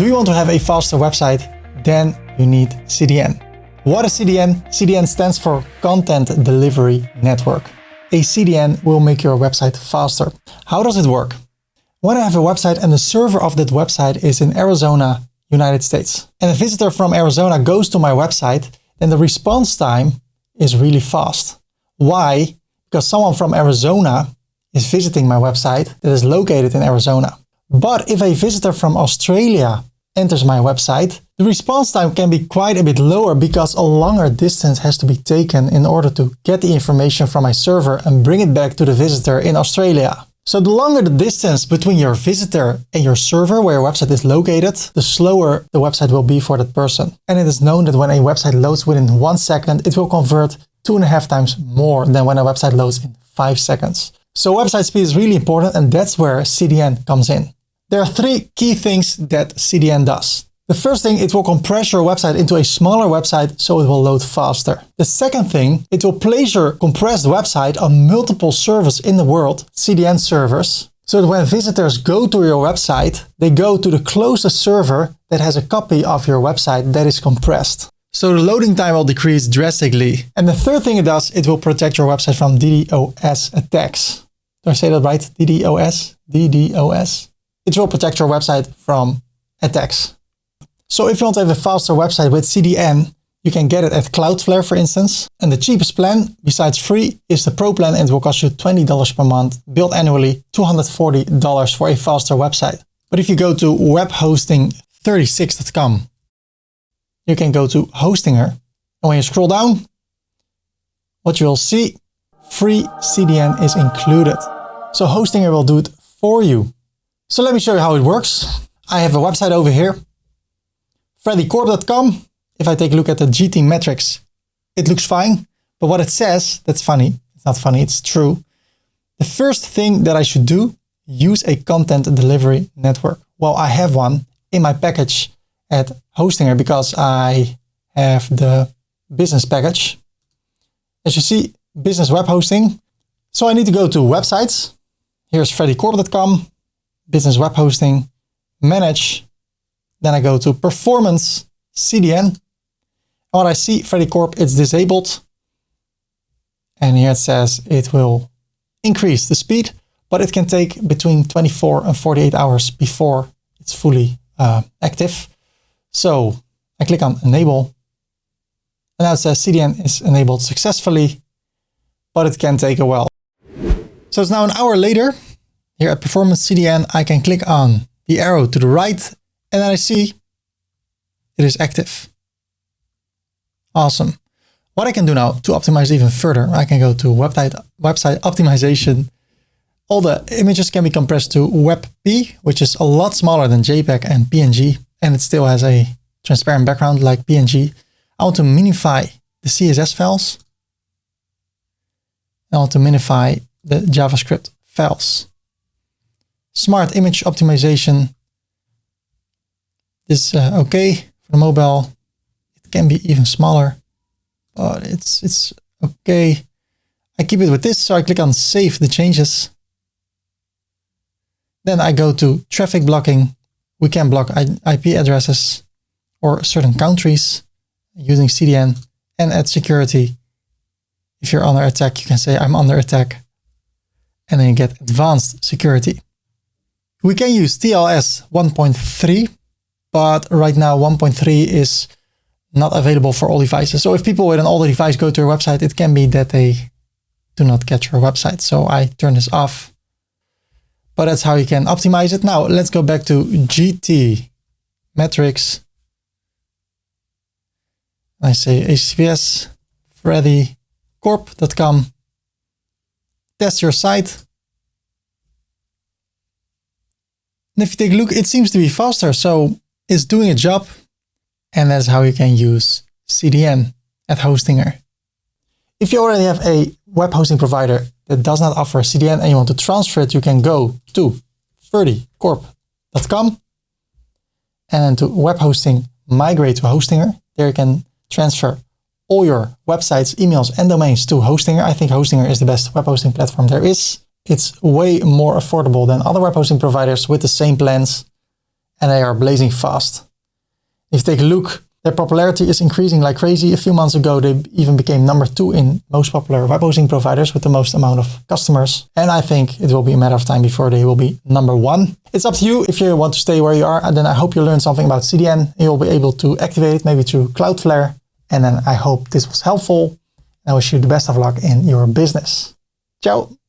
Do you want to have a faster website? Then you need CDN. What is CDN? CDN stands for Content Delivery Network. A CDN will make your website faster. How does it work? When I have a website and the server of that website is in Arizona, United States, and a visitor from Arizona goes to my website, then the response time is really fast. Why? Because someone from Arizona is visiting my website that is located in Arizona. But if a visitor from Australia enters my website, the response time can be quite a bit lower because a longer distance has to be taken in order to get the information from my server and bring it back to the visitor in Australia. So the longer the distance between your visitor and your server where your website is located, the slower the website will be for that person. And it is known that when a website loads within 1 second, it will convert 2.5 times more than when a website loads in 5 seconds. So website speed is really important, and that's where CDN comes in. There are 3 key things that CDN does. The first thing, it will compress your website into a smaller website so it will load faster. The second thing, it will place your compressed website on multiple servers in the world, CDN servers, so that when visitors go to your website, they go to the closest server that has a copy of your website that is compressed. So the loading time will decrease drastically. And the third thing it does, it will protect your website from DDoS attacks. Do I say that right? DDoS? DDoS? It will protect your website from attacks. So if you want to have a faster website with CDN, you can get it at Cloudflare, for instance. And the cheapest plan, besides free, is the Pro plan, and it will cost you $20 per month, billed annually, $240 for a faster website. But if you go to webhosting36.com, you can go to Hostinger. And when you scroll down, what you will see, free CDN is included. So Hostinger will do it for you. So let me show you how it works. I have a website over here, freddycorp.com. If I take a look at the GT metrics, it looks fine. But what it says, that's funny. It's not funny, it's true. The first thing that I should do, use a content delivery network. Well, I have one in my package at Hostinger because I have the business package. As you see, business web hosting. So I need to go to websites. Here's freddycorp.com, business web hosting, manage. Then I go to performance, CDN. And what I see, Freddy Corp, it's disabled. And here it says it will increase the speed, but it can take between 24 and 48 hours before it's fully active. So I click on enable. And now it says CDN is enabled successfully, but it can take a while. So it's now an hour later. Here at performance CDN, I can click on the arrow to the right, and then I see it is active. Awesome. What I can do now to optimize even further, I can go to website optimization. All the images can be compressed to WebP, which is a lot smaller than JPEG and PNG, and it still has a transparent background like PNG. I want to minify the CSS files. I want to minify the JavaScript files. Smart image optimization. This is okay for the mobile. It can be even smaller, but it's okay. I keep it with this, so I click on save the changes. Then I go to traffic blocking. We can block IP addresses or certain countries using CDN, and add security. If you're under attack, you can say I'm under attack, and then you get advanced security. We can use TLS 1.3, but right now 1.3 is not available for all devices. So if people with an older device go to your website, it can be that they do not get your website. So I turn this off, but that's how you can optimize it. Now let's go back to GT metrics. I say HTTPS freddycorp.com. Test your site. And if you take a look, it seems to be faster. So it's doing a job. And that's how you can use CDN at Hostinger. If you already have a web hosting provider that does not offer CDN and you want to transfer it, you can go to freddycorp.com and to web hosting, migrate to Hostinger. There you can transfer all your websites, emails, and domains to Hostinger. I think Hostinger is the best web hosting platform there is. It's way more affordable than other web hosting providers with the same plans. and they are blazing fast. If you take a look, their popularity is increasing like crazy. A few months ago, they even became number 2 in most popular web hosting providers with the most amount of customers. And I think it will be a matter of time before they will be number 1. It's up to you if you want to stay where you are. And then I hope you learned something about CDN. You'll be able to activate it maybe through Cloudflare. And then I hope this was helpful. I wish you the best of luck in your business. Ciao.